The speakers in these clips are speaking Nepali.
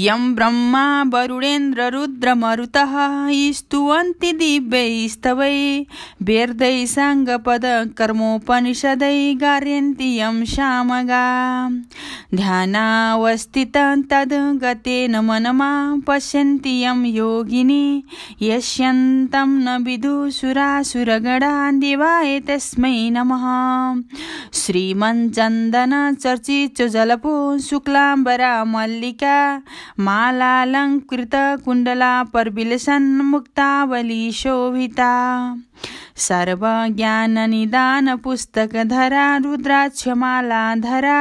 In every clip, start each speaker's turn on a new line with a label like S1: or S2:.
S1: यं ब्रह्मा वरुणेन्द्र रुद्रमरुतः स्तुवन्ति दिव्यैस्तवै वेदैः साङ्गपदकर्मोपनिषदै गारयन्ति यं सामगा ध्यानावस्थितं तद्गतेन मनमा पश्यन्ति यं योगिनी यस्यन्तं न विदुषुरासुरगणा देवाय तस्मै नमः श्रीमञ्चन्दन चर्चितजलपो शुक्लाम्बरा मल्लिका मालालङ्कृत कुण्डला परविलसन् मुक्तावली शोभिता सर्वज्ञाननिदान पुस्तकधरा रुद्राक्षमालाधरा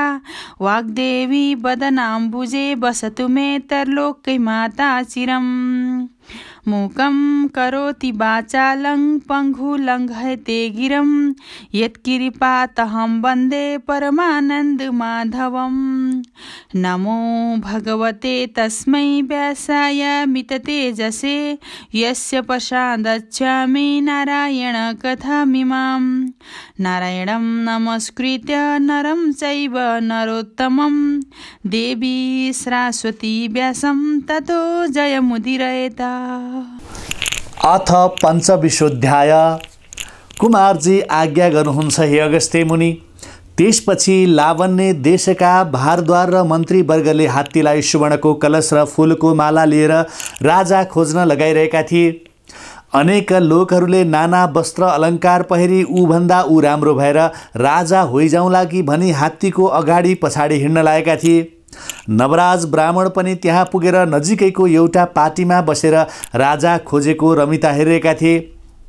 S1: वाग्देवी वदनाम्बुजे वसतु मे तरलोकै माता चिरम् मूकं करोति वाचालं पङ्गुलङ्घयते गिरं यत्कृपातहं वन्दे परमानन्दमाधवम् नमो भगवते तस्मै व्यासाय मिततेजसे यस्य प्रसादच्छामि नारायण कथामिमां नारायणं नमस्कृत्य नरं चैव नरोत्तमं देवी सरस्वती व्यासं ततो जयमुदीरयेत्।
S2: अथ पञ्चविंशोऽध्याय। कुमारजी आज्ञा गर्नुहुन्छ हे अगस्त्य मुनि। त्यसपछि लावण्य देशका भारद्वार र मन्त्रीवर्गले हात्तीलाई सुवर्णको कलश र फूलको माला लिएर राजा खोज्न लगाइरहेका थिए। अनेक लोकहरूले नाना वस्त्र अलङ्कार पहिरी ऊभन्दा ऊ राम्रो भएर राजा होइजाउँला कि भनी हात्तीको अगाडि पछाडि हिँड्न लागेका थिए। नवराज ब्राह्मण पनि त्यहाँ पुगेर नजिकैको एउटा पाटीमा बसेर राजा खोजेको रमिता हेरेका थिए।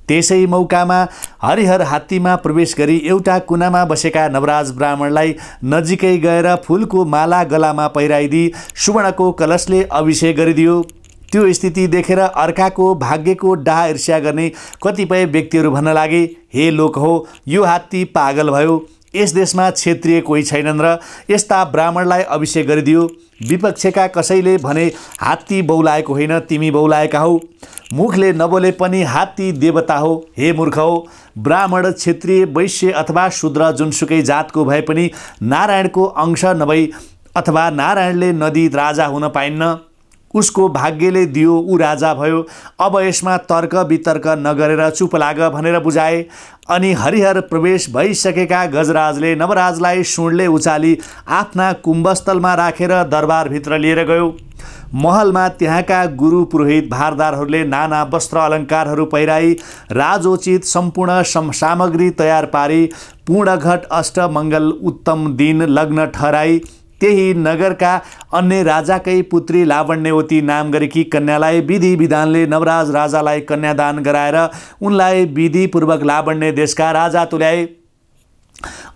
S2: त्यसै मौकामा हरिहर हात्तीमा प्रवेश गरी एउटा कुनामा बसेका नवराज ब्राह्मणलाई नजिकै गएर फूलको माला गलामा पहिराइदिई सुवर्णको कलशले अभिषेक गरिदियो। त्यो स्थिति देखेर अर्काको भाग्यको डाहा ईर्ष्या गर्ने कतिपय व्यक्तिहरू भन्न लागे, हे लोक हो, यो हात्ती पागल भयो, यस देशमा क्षेत्रीय कोही छैनन् र यस्ता ब्राह्मणलाई अभिषेक गरिदियो। विपक्षका कसैले भने, हात्ती बौलाएको होइन, तिमी बौलाएका हौ, मुखले नबोले पनि हात्ती देवता हो। हे मूर्ख हो, ब्राह्मण क्षत्रिय वैश्य अथवा शूद्र जुनसुकै जातको भए पनि नारायणको अंश नभई अथवा नारायणले नदी राजा हुन पाइन्न। उसको भाग्यले दियो, ऊ राजा भयो। अब यसमा तर्क वितर्क नगरेर चुप लाग भनेर बुझाए। अनि हरिहर प्रवेश भइसकेका गजराजले नवराजलाई सुँडले उचाली आफ्ना कुम्भस्थलमा राखेर दरबारभित्र लिएर गयो। महलमा त्यहाँका गुरु पुरोहित भारदारहरूले नाना वस्त्र अलङ्कारहरू पहिराई राजोचित सम्पूर्ण सामग्री तयार पारी पूर्णघट अष्टमङ्गल उत्तम दिन लग्न ठहराई त्यही नगरका अन्य राजाकै पुत्री लावण्यवती नाम गरेकी कन्यालाई विधि विधानले नवराज राजालाई कन्यादान गराएर उनलाई विधिपूर्वक लावण्य देशका राजा तुल्याए।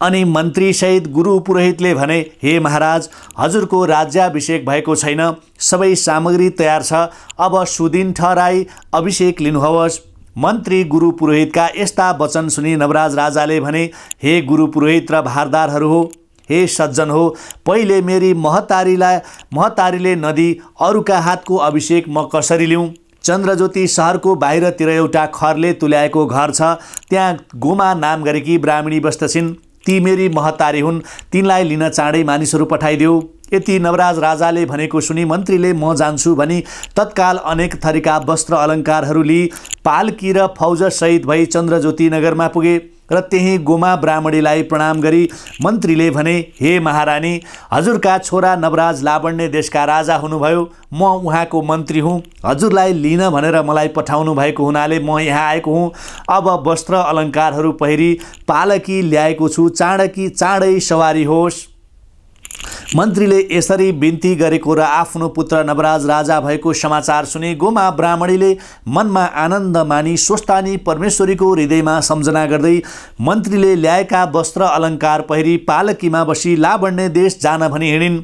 S2: अनि मन्त्री सहित गुरु पुरोहितले भने, हे महाराज, हजुरको राज्याभिषेक भएको छैन, सबै सामग्री तयार छ, अब सुदिन ठहराई अभिषेक लिनुहोस्। मन्त्री गुरु पुरोहितका यस्ता वचन सुनि नवराज राजाले भने, हे गुरु पुरोहित र भारदारहरू हो, हे सज्जन हो, पहिले मेरी महतारीले नदी अरूका हातको अभिषेक म कसरी लिउँ? चन्द्रज्योति सहरको बाहिरतिर एउटा खरले तुल्याएको घर छ, त्यहाँ गोमा नाम गरेकी ब्राह्मणी बस्दछिन्। ती मेरी महतारी हुन्, तिनलाई लिन चाँडै मानिसहरू पठाइदेऊ। यति नवराज राजाले भनेको सुनि मन्त्रीले म जान्छु भनी तत्काल अनेक थरीका वस्त्र अलङ्कारहरू लिई पालकी र फौज सहित भई चन्द्रज्योति नगरमा पुगे र त्यही गोमा ब्राह्मणीलाई प्रणाम गरी मन्त्रीले भने, हे महारानी, हजुरका छोरा नवराज लावण्य देशका राजा हुनुभयो, म उहाँको मन्त्री हुँ, हजुरलाई लिन भनेर मलाई पठाउनु भएको हुनाले म यहाँ आएको हुँ। अब वस्त्र अलङ्कारहरू पहिरी पालकी ल्याएको छु, चाँडै सवारी होस्। मन्त्रीले यसरी बिन्ती गरेको र आफ्नो पुत्र नवराज राजा भएको समाचार सुने गोमा ब्राह्मणीले मनमा आनन्द मानी स्वस्थानी परमेश्वरीको हृदयमा सम्झना गर्दै मन्त्रीले ल्याएका वस्त्र अलङ्कार पहिरी पालकीमा बसी लावण्य देश जान भनी हिँडिन्।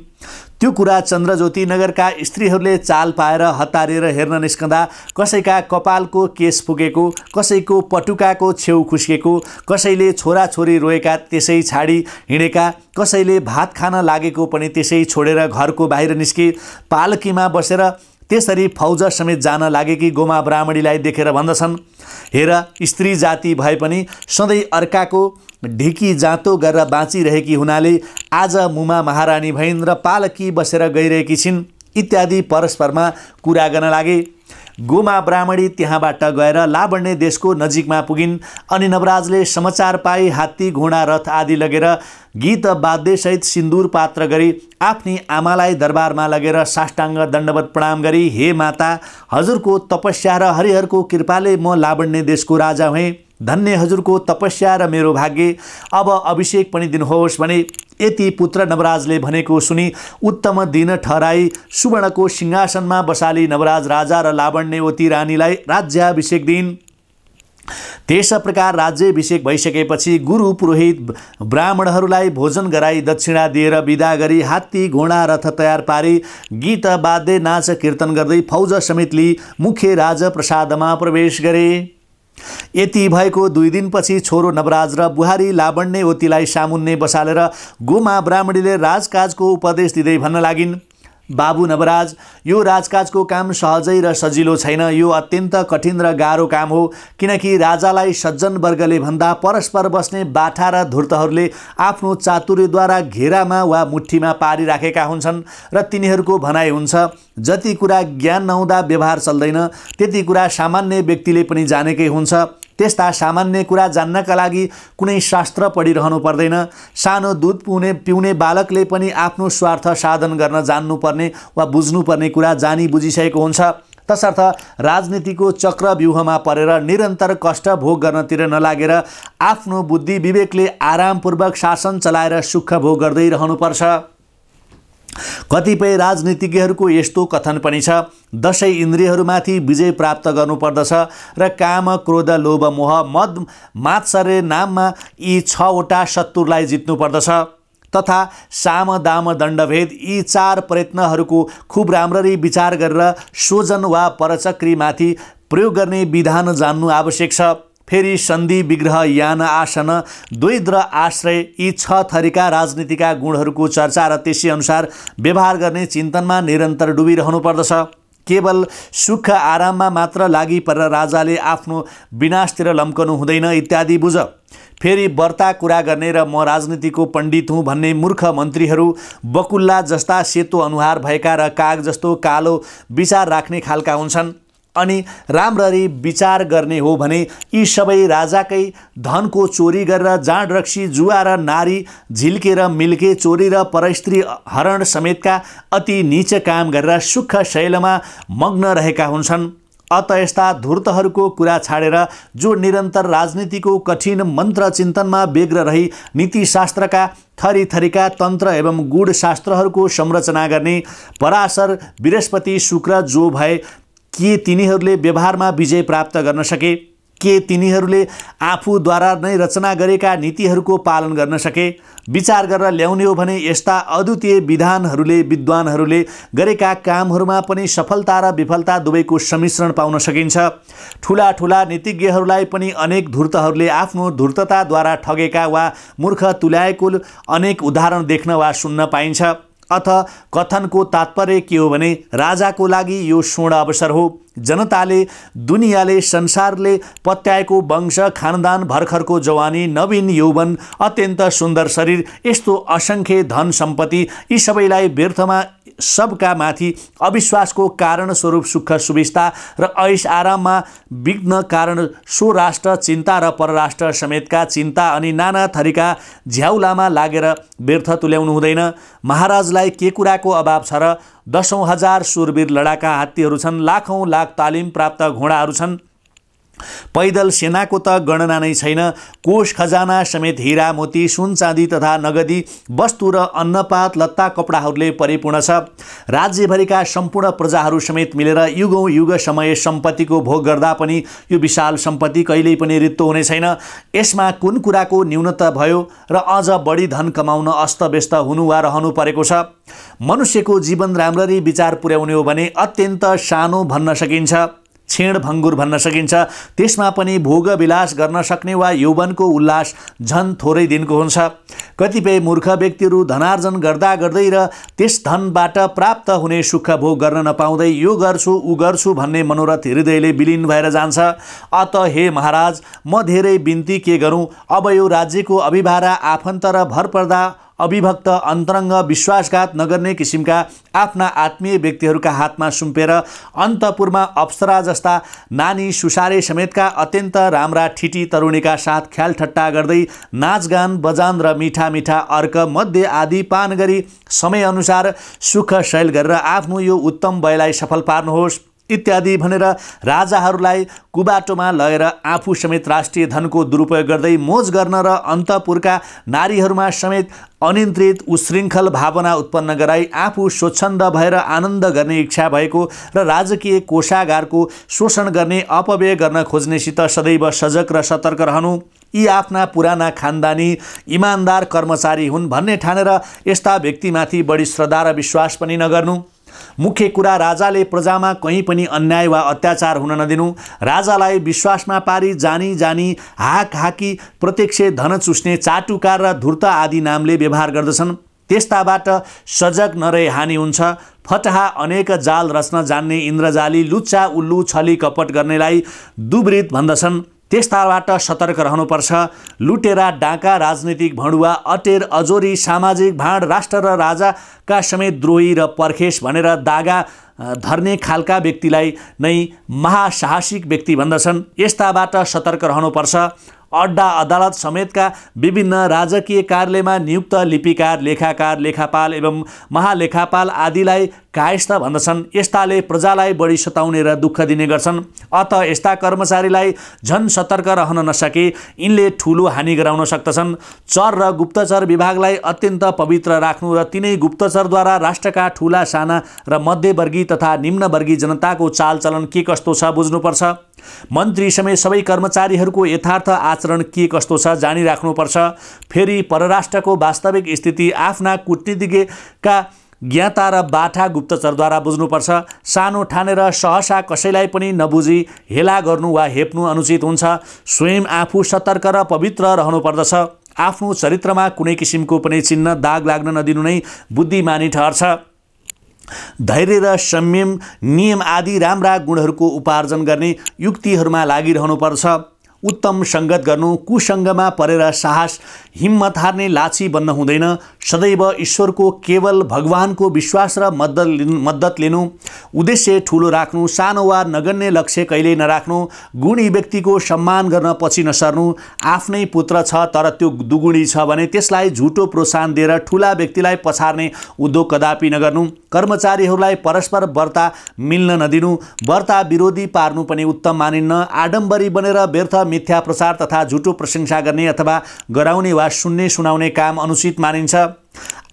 S2: त्यो कुरा चन्द्रज्योति नगरका स्त्रीहरूले चाल पाएर हतारेर हेर्न निस्कँदा कसैका कपालको केस फुकेको, कसैको पटुकाको छेउ खुस्केको, कसैले छोराछोरी रोएका त्यसै छाडी हिँडेका, कसैले भात खान लागेको पनि त्यसै छोडेर घरको बाहिर निस्के। पालकीमा बसेर त्यसरी फौज समेत जान लागेकी गोमा ब्राह्मणीलाई देखेर भन्दछन्, हेर, स्त्री जाति भए पनि सधैँ अर्काको ढिकी जाँतो गरेर बाँचिरहेकी हुनाले आज मुमा महारानी भइन् र पालकी बसेर गइरहेकी छिन्। इत्यादि परस्परमा कुरा गर्न लागे। गोमा ब्राह्मणी त्यहाँबाट गएर लावण्य देशको नजिकमा पुगिन् अनि नवराजले समाचार पाई हात्ती घोडा रथ आदि लगेर गीत वाद्यसहित सिन्दूर पात्र गरी आफ्नी आमालाई दरबारमा लगेर साष्टाङ्ग दण्डवत प्रणाम गरी, हे माता, हजुरको तपस्या र हरिहरको कृपाले म लावण्य देशको राजा भएँ। धन्य हजुरको तपस्या र मेरो भाग्य, अब अभिषेक पनि दिनुहोस् भने यति पुत्र नवराजले भनेको सुनि उत्तम दिन ठहराई सुवर्णको सिंहासनमा बसाली नवराज राजा र लावण्यवती रानीलाई राज्याभिषेक दिइन्। त्यस प्रकार राज्याभिषेक भइसकेपछि गुरु पुरोहित ब्राह्मणहरूलाई भोजन गराई दक्षिणा दिएर विदा गरी हात्ती घोडा रथ तयार पारी गीत वाद्य नाच कीर्तन गर्दै फौज समेत लिई मुख्य राजप्रसादमा प्रवेश गरे। यति भएको 2 दिनपछि छोरो नवराज र बुहारी लावण्यवतीलाई सामुन्ने बसालेर गोमा ब्राह्मणीले राजकाजको उपदेश दिँदै भन्न लागिन्, बाबु नवराज, यो राजकाजको काम सहजै र सजिलो छैन। यो अत्यन्त कठिन र गाह्रो काम हो, किनकि राजालाई सज्जन वर्गले भन्दा परस्पर बस्ने बाठा र धूर्तहरूले आफ्नो चातुर्यद्वारा घेरामा वा मुठीमा पारिराखेका हुन्छन् र तिनीहरूको भनाइ हुन्छ, जति कुरा ज्ञान नहुँदा व्यवहार चल्दैन त्यति कुरा सामान्य व्यक्तिले पनि जानेकै हुन्छ। त्यस्ता सामान्य कुरा जान्नका लागि कुनै शास्त्र पढिरहनु पर्दैन। सानो दुध पिउने बालकले पनि आफ्नो स्वार्थ साधन गर्न जान्नुपर्ने वा बुझ्नुपर्ने कुरा जानी बुझिसकेको हुन्छ। तसर्थ राजनीतिको चक्रव्यूहमा परेर निरन्तर कष्ट भोग गर्नतिर नलागेर आफ्नो बुद्धि विवेकले आरामपूर्वक शासन चलाएर सुख भोग गर्दै रहनुपर्छ। कतिपय राजनीतिज्ञहरूको यस्तो कथन पनि छ, 10 इन्द्रियहरूमाथि विजय प्राप्त गर्नुपर्दछ र काम, क्रोध, लोभ, मोह, मद, मात्सर्य नाममा यी 6वटा शत्रुलाई जित्नुपर्दछ तथा साम, दाम, दण्डभेद यी 4 प्रयत्नहरूको खुब राम्ररी विचार गरेर स्वजन वा परचक्रीमाथि प्रयोग गर्ने विधान जान्नु आवश्यक छ। फेरि सन्धि, विग्रह, यान, आसन, द्वैध र आश्रय यी 6 थरीका राजनीतिका गुणहरूको चर्चा र त्यसै अनुसार व्यवहार गर्ने चिन्तनमा निरन्तर डुबिरहनु पर्दछ। केवल सुख आराममा मात्र लागि परेर राजाले आफ्नो विनाशतिर लम्कनु हुँदैन इत्यादि बुझ। फेरि बर्ता कुरा गर्ने र म राजनीतिको पण्डित हुँ भन्ने मूर्ख मन्त्रीहरू बकुल्ला जस्ता सेतो अनुहार भएका र काग जस्तो कालो विचार राख्ने खालका हुन्छन्। अनि राम्ररी विचार गर्ने हो भने यी सबै राजाकै धनको चोरी गरेर जाँड रक्सी, जुवा र नारी झिल्केर मिल्के चोरी र परस्त्री हरण समेतका अति नीच काम गरेर सुख शैलमा मग्न रहेका हुन्छन्। अत यस्ता धूर्तहरूको कुरा छाडेर जो निरन्तर राजनीतिको कठिन मन्त्र चिन्तनमा व्यग्र रही नीतिशास्त्रका थरीथरीका तन्त्र एवं गूढ शास्त्रहरूको संरचना गर्ने पराशर, बृहस्पति, शुक्र जो भए, के तिनीहरूले व्यवहारमा विजय प्राप्त गर्न सके? के तिनीहरूले आफूद्वारा नै रचना गरेका नीतिहरूको पालन गर्न सके? विचार गरेर ल्याउने हो भने यस्ता अद्वितीय विधानहरूले विद्वानहरूले गरेका कामहरूमा पनि सफलता र विफलता दुवैको सम्मिश्रण पाउन सकिन्छ। ठुला ठुला नीतिज्ञहरूलाई पनि अनेक धूर्तहरूले आफ्नो धूर्तताद्वारा ठगेका वा मूर्ख तुल्याएको अनेक उदाहरण देख्न वा सुन्न पाइन्छ। अथ कथनको तात्पर्य के हो भने राजाको लागि यो स्वर्ण अवसर हो। जनताले, दुनियाँले, संसारले पत्याएको वंश, खानदान, भर्खरको जवानी, नवीन यौवन, अत्यन्त सुन्दर शरीर, यस्तो असङ्ख्य धन सम्पत्ति यी सबैलाई व्यर्थमा सबका माथि अविश्वासको कारण स्वरूप सुख सुविस्ता र ऐश आराममा विघ्न कारण सो राष्ट्र चिन्ता र परराष्ट्र समेतका चिन्ता अनि नाना थरीका झ्याउलामा लागेर व्यर्थ तुल्याउनु हुँदैन। महाराजलाई के कुराको अभाव छ र? 10,000 शूरवीर लडाका हात्तीहरू छन्, लाखौं लाख तालिम प्राप्त घोडाहरू छन्। पैदल सेनाको त गणना नै छैन। कोष खजाना समेत हीरा मोती, सुन चाँदी तथा नगदी वस्तु र अन्नपात लत्ता कपडाहरूले परिपूर्ण छ। राज्यभरिका सम्पूर्ण प्रजाहरू समेत मिलेर युगौं युग समय सम्पत्तिको भोग गर्दा पनि यो विशाल सम्पत्ति कहिल्यै पनि रित्तो हुने छैन। यसमा कुन कुराको न्यूनता भयो र अझ बढी धन कमाउन अस्तव्यस्त हुनु वा रहनु परेको छ? मनुष्यको जीवन राम्ररी विचार पुर्याउने हो भने अत्यन्त सानो भन्न सकिन्छ, क्षीण भङ्गुर भन्न सकिन्छ। त्यसमा पनि भोग विलास गर्न सक्ने वा यौवनको उल्लास झन थोरै दिनको हुन्छ। कतिपय मूर्ख व्यक्तिहरू धनार्जन गर्दा गर्दै र त्यस धनबाट प्राप्त हुने सुख भोग गर्न नपाउँदै यो गर्छु उ गर्छु भन्ने मनोरथ हृदयले विलीन भएर जान्छ। अत हे महाराज, म धेरै बिन्ती के गरौँ? अब यो राज्यको अभिभारा आफन्त र भरपर्दा अविभक्त अन्तरङ्ग विश्वासघात नगर्ने किसिमका आफ्ना आत्मीय व्यक्तिहरूका हातमा सुम्पेर अन्तपुरमा अप्सरा जस्ता नानी सुसारे समेतका अत्यन्त राम्रा ठिटी तरुणीका साथ ख्यालठट्टा गर्दै नाचगान बजान र मिठा मिठा अर्क मध्य आदि पान गरी समयअनुसार सुख शैल गरेर आफ्नो यो उत्तम वयलाई सफल पार्नुहोस् इत्यादि भनेर राजाहरूलाई कुबाटोमा लगेर आफू समेत राष्ट्रिय धनको दुरुपयोग गर्दै मोज गर्न र अन्तपुरका नारीहरूमा समेत अनियन्त्रित उशृङ्खल भावना उत्पन्न गराई आफू स्वच्छन्द भएर आनन्द गर्ने इच्छा भएको र राजकीय कोषागारको शोषण गर्ने अपव्यय गर्न खोज्नेसित सदैव सजग र सतर्क रहनु यी आफ्ना पुराना खानदानी इमान्दार कर्मचारी हुन् भन्ने ठानेर यस्ता व्यक्तिमाथि बढी श्रद्धा र विश्वास पनि नगर्नु। मुख्य कुरा राजाले प्रजामा कहीँ पनि अन्याय वा अत्याचार हुन नदिनु। राजालाई विश्वासमा पारी जानी जानी हाक हाकी प्रत्यक्ष धन चुस्ने चाटुकार र धूर्त आदि नामले व्यवहार गर्दछन्। त्यस्ताबाट सजग नरहे हानि हुन्छ। फटहा अनेक जाल रच्न जान्ने इन्द्रजाली लुच्चा उल्लु छली कपट गर्नेलाई दुवृत भन्दछन्। त्यस्ताबाट सतर्क रहनुपर्छ। लुटेरा डाका राजनीतिक भडुवा अटेर अजोरी सामाजिक भाँड राष्ट्र र राजाका समेत द्रोही र पर्खेस भनेर दागा धर्ने खालका व्यक्तिलाई नै महासाहसिक व्यक्ति भन्दछन्। यस्ताबाट सतर्क रहनुपर्छ। अड्डा अदालत समेतका विभिन्न राजकीय कार्यालयमा नियुक्त लिपिकार लेखाकार लेखापाल एवं महालेखापाल आदिलाई कायस्थ भन्दछन्। यस्ताले प्रजालाई बढी सताउने र दुःख दिने गर्छन्। अत यस्ता कर्मचारीलाई झन सतर्क रहन नसके यिनले ठुलो हानि गराउन सक्दछन्। चर र गुप्तचर विभागलाई अत्यन्त पवित्र राख्नु र तिनै गुप्तचरद्वारा राष्ट्रका ठुला साना र मध्यवर्गीय तथा निम्नवर्गीय जनताको चालचलन के कस्तो छ बुझ्नुपर्छ। मन्त्री समेत सबै कर्मचारीहरूको यथार्थ आचरण के कस्तो छ जानिराख्नुपर्छ। फेरि परराष्ट्रको वास्तविक स्थिति आफ्ना कूटनीतिज्ञका ज्ञाता र बाठा गुप्तचरद्वारा बुझ्नुपर्छ। सानो ठानेर सहसा कसैलाई पनि नबुझी हेला गर्नु वा हेप्नु अनुचित हुन्छ। स्वयं आफू सतर्क र पवित्र रहनुपर्दछ। आफ्नो चरित्रमा कुनै किसिमको पनि चिन्ह दाग लाग्न नदिनु नै बुद्धिमानी ठहर्छ। धैर्य र संयम नियम आदि राम्रा गुणहरूको उपार्जन गर्ने युक्तिहरूमा लागिरहनुपर्छ। उत्तम सङ्गत गर्नु, कुसङ्गमा परेर साहस हिम्मत हार्ने लाछी बन्न हुँदैन। सदैव ईश्वरको केवल भगवानको विश्वास र मद्दत लिनु। उद्देश्य ठुलो राख्नु, सानो वा नगण्य लक्ष्य कहिल्यै नराख्नु। गुणी व्यक्तिको सम्मान गर्न पछि नसर्नु। आफ्नै पुत्र छ तर त्यो दुगुणी छ भने त्यसलाई झुटो प्रोत्साहन दिएर ठुला व्यक्तिलाई पछार्ने उद्योग कदापि नगर्नु। कर्मचारीहरूलाई परस्पर व्रता मिल्न नदिनु। व्रता विरोधी पार्नु पनि उत्तम मानिन्न। आडम्बरी बनेर व्यर्थ मिथ्या प्रचार तथा झुटो प्रशंसा गर्ने अथवा गराउने वा सुन्ने सुनाउने काम अनुचित मानिन्छ।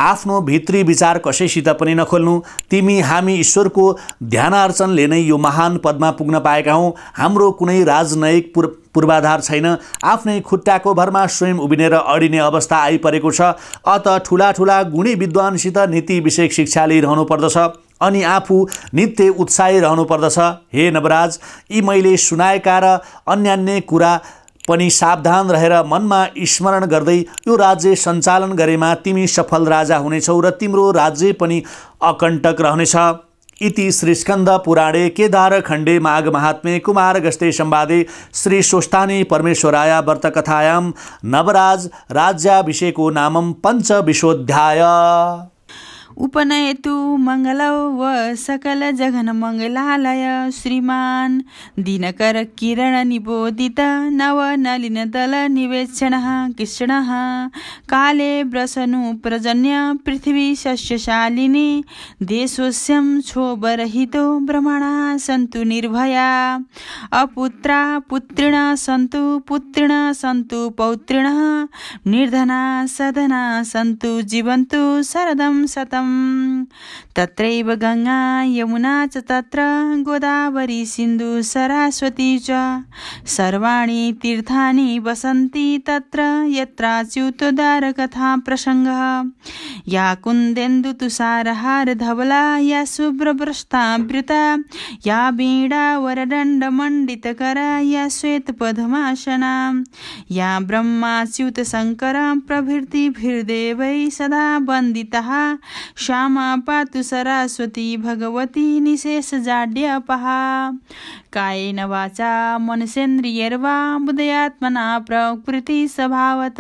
S2: आफ्नो भित्री विचार कसैसित पनि नखोल्नु। तिमी हामी ईश्वरको ध्यानार्चनले नै यो महान पदमा पुग्न पाएका हौँ। हाम्रो कुनै राजनैतिक पूर्वाधार छैन। आफ्नै खुट्टाको भरमा स्वयं उभिनेर अडिने अवस्था आइपरेको छ। अत ठुला ठुला गुणी विद्वानसित नीति विषयक शिक्षा लिइरहनु पर्दछ अनि आफू नित्य उत्साही रहनु पर्दछ। हे नवराज, यी मैले सुनाएका र अन्यान्य कुरा पनि सावधान रहेर मनमा स्मरण गर्दै यो राज्य सञ्चालन गरेमा तिमी सफल राजा हुनेछौ र तिम्रो राज्य पनि अकण्टक रहनेछ। इति श्री स्कन्द पुराणे केदार खण्डे माघ महात्म्ये कुमार गस्ते संवादे श्री स्वस्थानी परमेश्वराय व्रतकथायां नवराज राज्याभिषेको नामं पंचविंशोऽध्याय।
S1: उपनयतु मंगलौ व सकल जघन मंगलालय श्रीमान दिनकर किरण निबोधित नव नलिन दल निवेक्षणः कृष्णः काले व्रसनु प्रजन्य पृथ्वी सस्यशालिनी देशोस्यं क्षोभरहितो ब्रह्मणा सन्तु निर्भया अपुत्रा पुत्रिण सन्तु पुत्रिण सन्तु पौत्रिणः निर्धना सधना सन्तु जीवन्तु शरदं शतम् तत्रैव गंगा यमुना च तत्र गोदावरी सिन्धु सरस्वती च सर्वाणि तीर्थानि वसन्ति तत्र यत्राच्युतोद्धार कथा प्रसंगः या कुन्देन्दु तुषारहार धवला या शुभ्रभ्रष्टावृता या वीणा वरदण्ड मंडितकरा या श्वेत पद्मासना या ब्रह्माच्युत शंकर प्रभृतिभिर्देवैः सदा वन्दितः श्यामा पातु सरस्वती भगवती निशेष जाड्यपहा कायेन वाचा मनसेन्द्रियैर्वा बुद्धयात्मना प्रकृति स्वभावत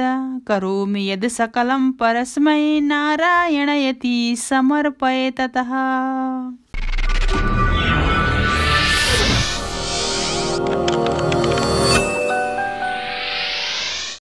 S1: करोमि यद् सकलं परस्मै नारायणयति समर्पये ततः।